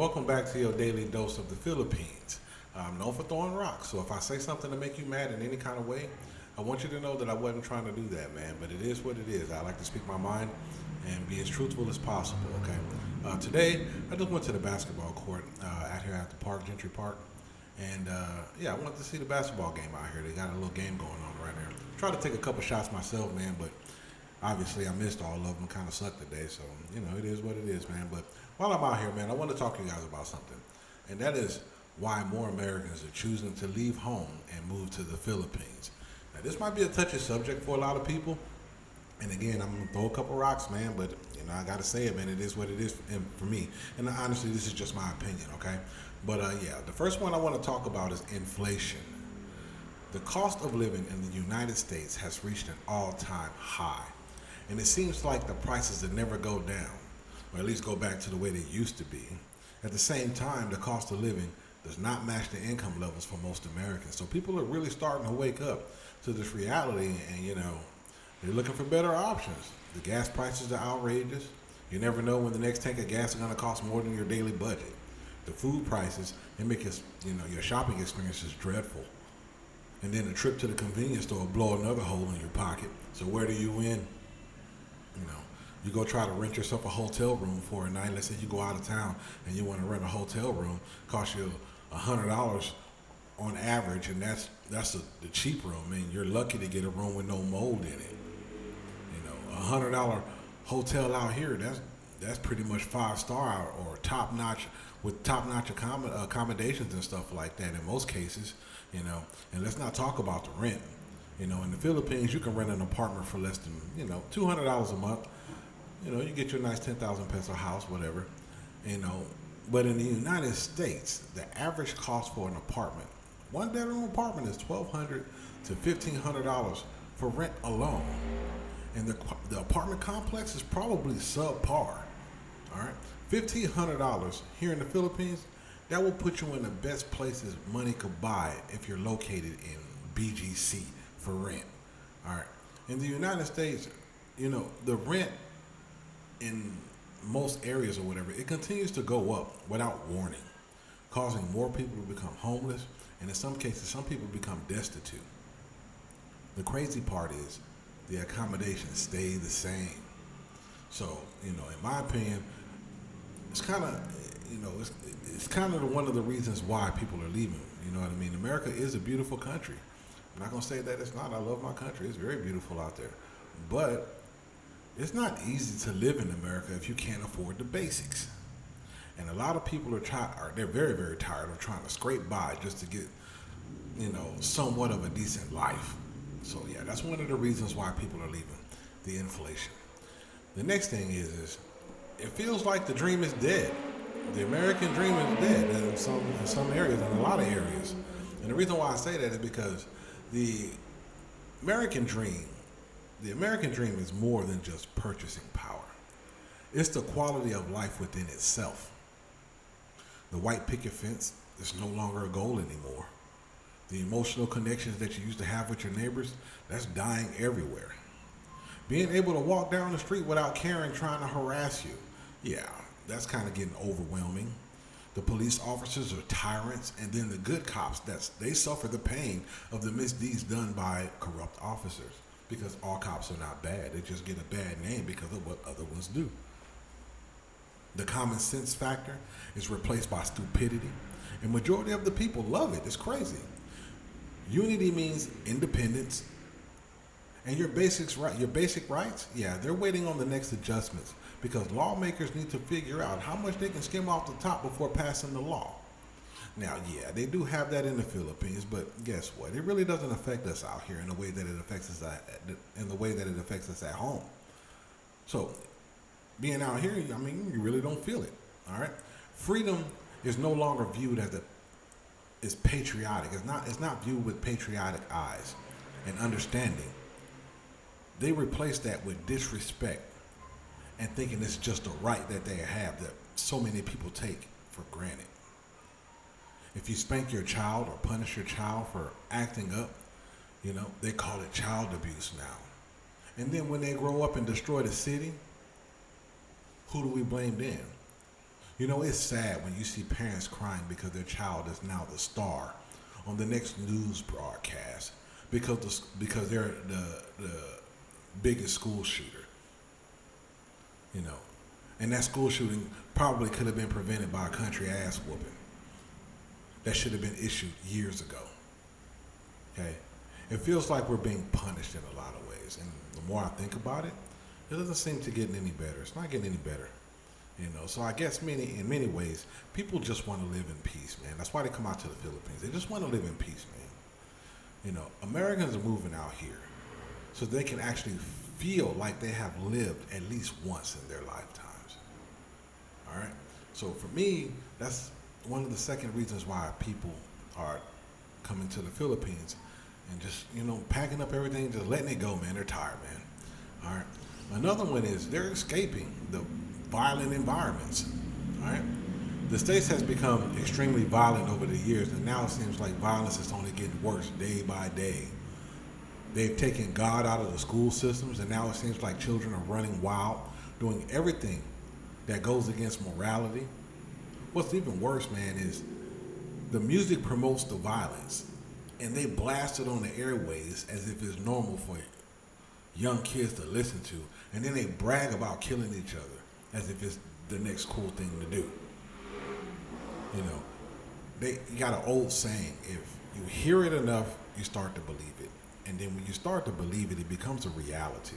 welcome back to your daily dose of the Philippines. I'm known for throwing rocks, so if I say something to make you mad in any kind of way, I want you to know that I wasn't trying to do that, man. But it is what it is. I like to speak my mind and be as truthful as possible. Okay. Today, I just went to the basketball court out here at the park, Gentry Park, and yeah, I wanted to see the basketball game out here. They got a little game going on right now. Try to take a couple shots myself, man, but obviously I missed all of them. Kind of sucked today, so it is what it is, man. But while I'm out here, man, I want to talk to you guys about something, and that is why more Americans are choosing to leave home and move to the Philippines. Now, this might be a touchy subject for a lot of people, and again, I'm gonna throw a couple rocks, man. But I gotta say it, man. It is what it is for me, and honestly, this is just my opinion, okay? But yeah, the first one I want to talk about is inflation. The cost of living in the United States has reached an all-time high, and it seems like the prices that never go down, or at least go back to the way they used to be. At the same time, the cost of living does not match the income levels for most Americans. So people are really starting to wake up to this reality, and they're looking for better options. The gas prices are outrageous. You never know when the next tank of gas is going to cost more than your daily budget. The food prices, they make your shopping experience is dreadful. And then a trip to the convenience store will blow another hole in your pocket. So where do you win? You go try to rent yourself a hotel room for a night. Let's say you go out of town and you want to rent a hotel room, cost you $100 on average, and that's the cheap room. I mean, you're lucky to get a room with no mold in it. $100 hotel out here, that's pretty much 5-star or top notch with top notch accommodations and stuff like that in most cases. And let's not talk about the rent. In the Philippines, you can rent an apartment for less than $200 a month. You get your nice 10,000 peso house, whatever. But in the United States, the average cost for an apartment, one bedroom apartment, is $1,200 to $1,500 for rent alone. And the apartment complex is probably subpar. All right, $1,500 here in the Philippines, that will put you in the best places money could buy if you're located in BGC for rent. All right, in the United States, the rent in most areas or whatever, it continues to go up without warning, causing more people to become homeless, and in some cases, some people become destitute. The crazy part is the accommodations stay the same. So, in my opinion, it's kind of, it's kind of one of the reasons why people are leaving. You know what I mean? America is a beautiful country. I'm not going to say that it's not. I love my country. It's very beautiful out there. But it's not easy to live in America if you can't afford the basics. And a lot of people they're very, very tired of trying to scrape by just to get, somewhat of a decent life. So yeah, that's one of the reasons why people are leaving, the inflation. The next thing is it feels like the dream is dead. The American dream is dead in some areas, in a lot of areas. And the reason why I say that is because the American dream is more than just purchasing power. It's the quality of life within itself. The white picket fence is no longer a goal anymore. The emotional connections that you used to have with your neighbors, that's dying everywhere. Being able to walk down the street without Karen trying to harass you, yeah, that's kind of getting overwhelming. The police officers are tyrants, and then the good cops, they suffer the pain of the misdeeds done by corrupt officers. Because all cops are not bad. They just get a bad name because of what other ones do. The common sense factor is replaced by stupidity. And majority of the people love it. It's crazy. Unity means independence. And your basic rights, yeah, they're waiting on the next adjustments because lawmakers need to figure out how much they can skim off the top before passing the law. Now, yeah, they do have that in the Philippines, but guess what? It really doesn't affect us out here in the way that it affects us at home. So, being out here, you really don't feel it. All right, freedom is no longer viewed as patriotic. It's not viewed with patriotic eyes and understanding. They replace that with disrespect and thinking it's just a right that they have that so many people take for granted. If you spank your child or punish your child for acting up, they call it child abuse now. And then when they grow up and destroy the city, who do we blame then? You know, it's sad when you see parents crying because their child is now the star on the next news broadcast because they're the biggest school shooter. You know, and that school shooting probably could have been prevented by a country ass whooping that should have been issued years ago. Okay, it feels like we're being punished in a lot of ways, and the more I think about it, it doesn't seem to get any better. It's not getting any better. You know, so I guess in many ways, people just want to live in peace, man. That's why they come out to the Philippines. They just want to live in peace, man. You know, Americans are moving out here so they can actually feel like they have lived at least once in their lifetimes. All right? So for me, that's one of the second reasons why people are coming to the Philippines and just, you know, packing up everything, just letting it go, man. They're tired, man. All right? Another one is they're escaping the violent environments. All right? The States has become extremely violent over the years, and now it seems like violence is only getting worse day by day. They've taken God out of the school systems, and now it seems like children are running wild, doing everything that goes against morality. What's even worse, man, is the music promotes the violence, and they blast it on the airways as if it's normal for young kids to listen to, and then they brag about killing each other as if it's the next cool thing to do. You know, you got an old saying: if you hear it enough, you start to believe it, and then when you start to believe it, it becomes a reality.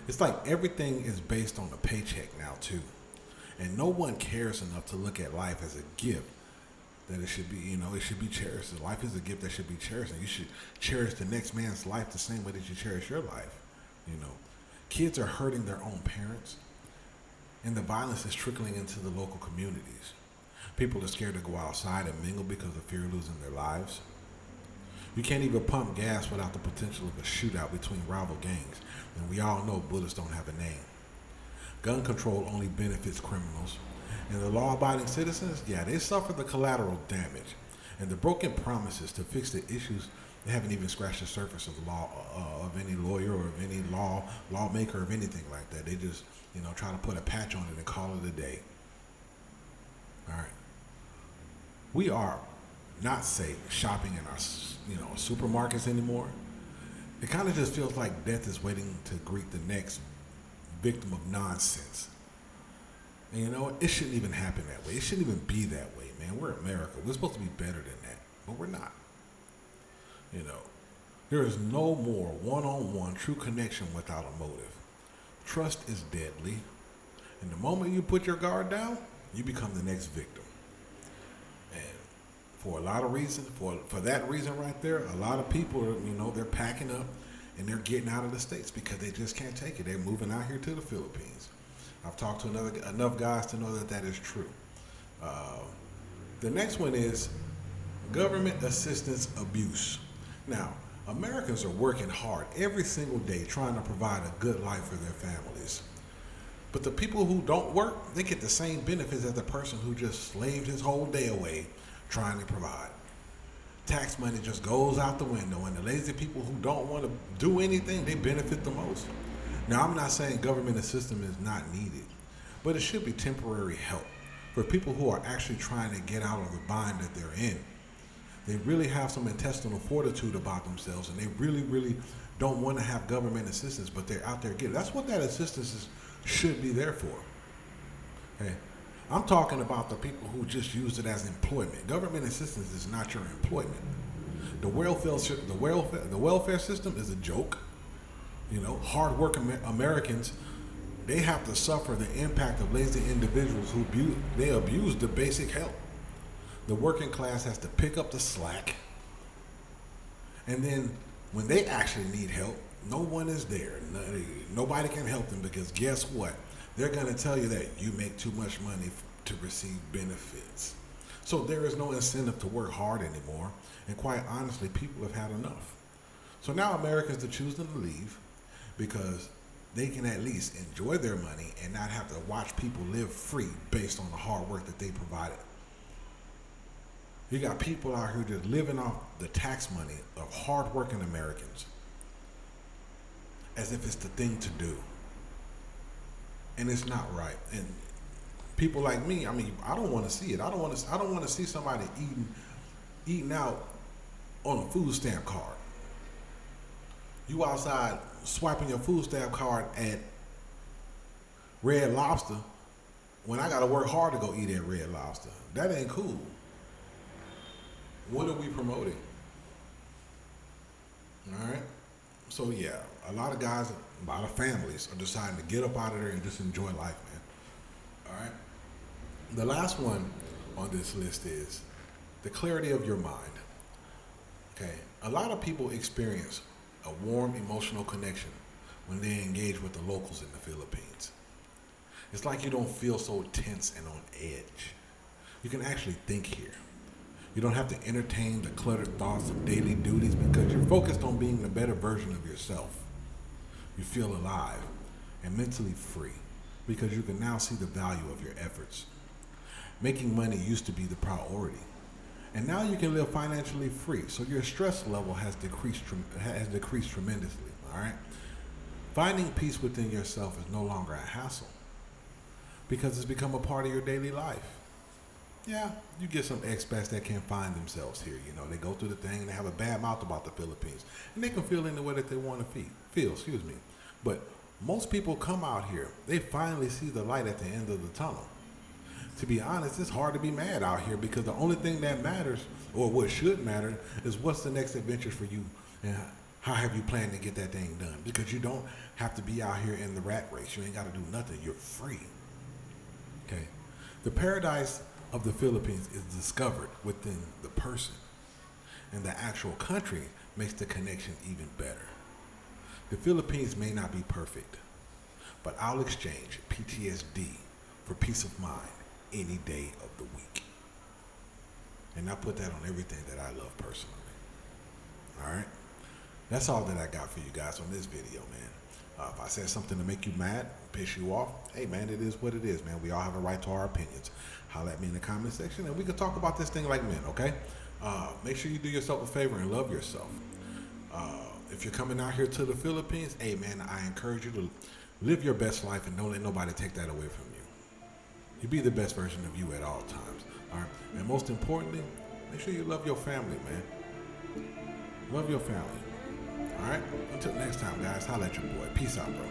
It's like everything is based on a paycheck now too, and no one cares enough to look at life as a gift that it should be. You know, it should be cherished. Life is a gift that should be cherished, and you should cherish the next man's life the same way that you cherish your life. You know, kids are hurting their own parents, and the violence is trickling into the local communities. People are scared to go outside and mingle because of fear of losing their lives. You can't even pump gas without the potential of a shootout between rival gangs, and we all know bullets don't have a name. Gun control only benefits criminals, and the law-abiding citizens, yeah, they suffer the collateral damage, and the broken promises to fix the issues. They haven't even scratched the surface of the law of any lawyer or of any lawmaker of anything like that. They just, you know, try to put a patch on it and call it a day. All right. We are not safe shopping in our, you know, supermarkets anymore. It kind of just feels like death is waiting to greet the next victim of nonsense. And you know what? It shouldn't even happen that way. It shouldn't even be that way, man. We're America. We're supposed to be better than that, but we're not. You know, there is no more one-on-one true connection without a motive. Trust is deadly, and the moment you put your guard down, you become the next victim. And for a lot of reasons, for that reason right there, a lot of people are, you know, they're packing up and they're getting out of the States because they just can't take it. They're moving out here to the Philippines. I've talked to enough guys to know that that is true. The next one is government assistance abuse. Now, Americans are working hard every single day trying to provide a good life for their families. But the people who don't work, they get the same benefits as the person who just slaved his whole day away trying to provide. Tax money just goes out the window, and the lazy people who don't want to do anything, they benefit the most. Now, I'm not saying government assistance is not needed, but it should be temporary help for people who are actually trying to get out of the bind that they're in. They really have some intestinal fortitude about themselves, and they really, really don't want to have government assistance, but they're out there getting it. That's what that assistance should be there for. Hey, I'm talking about the people who just use it as employment. Government assistance is not your employment. The welfare system is a joke. You know, hard-working Americans, they have to suffer the impact of lazy individuals who abuse the basic help. The working class has to pick up the slack. And then when they actually need help, no one is there. Nobody can help them because guess what? They're going to tell you that you make too much money to receive benefits. So there is no incentive to work hard anymore. And quite honestly, people have had enough. So now Americans are choosing to leave because they can at least enjoy their money and not have to watch people live free based on the hard work that they provided. You got people out here just living off the tax money of hard-working Americans as if it's the thing to do. And it's not right. And people like me, I mean, I don't want to see it. I don't want to see somebody eating out on a food stamp card. You outside swiping your food stamp card at Red Lobster when I got to work hard to go eat at Red Lobster. That ain't cool. What are we promoting? All right. So yeah, a lot of guys, a lot of families are deciding to get up out of there and just enjoy life, man. All right. The last one on this list is the clarity of your mind. Okay. A lot of people experience a warm emotional connection when they engage with the locals in the Philippines. It's like you don't feel so tense and on edge. You can actually think here. You don't have to entertain the cluttered thoughts of daily duties because you're focused on being the better version of yourself. You feel alive and mentally free because you can now see the value of your efforts. Making money used to be the priority, and now you can live financially free, so your stress level has decreased tremendously, all right? Finding peace within yourself is no longer a hassle because it's become a part of your daily life. Yeah, you get some expats that can't find themselves here. You know, they go through the thing and they have a bad mouth about the Philippines, and they can feel any way that they want to feel. But most people come out here, they finally see the light at the end of the tunnel. To be honest, it's hard to be mad out here because the only thing that matters, or what should matter, is what's the next adventure for you and how have you planned to get that thing done? Because you don't have to be out here in the rat race. You ain't got to do nothing. You're free. Okay. The paradise of the Philippines is discovered within the person, and the actual country makes the connection even better. The Philippines may not be perfect, but I'll exchange PTSD for peace of mind any day of the week. And I put that on everything that I love personally. All right? That's all that I got for you guys on this video, man. If I said something to make you mad, piss you off, hey, man, it is what it is, man. We all have a right to our opinions. Holler at me in the comment section, and we can talk about this thing like men, okay? Make sure you do yourself a favor and love yourself. If you're coming out here to the Philippines, hey, man, I encourage you to live your best life and don't let nobody take that away from you. You be the best version of you at all times, all right? And most importantly, make sure you love your family, man. Love your family, all right? Until next time, guys, holla at your boy. Peace out, bro.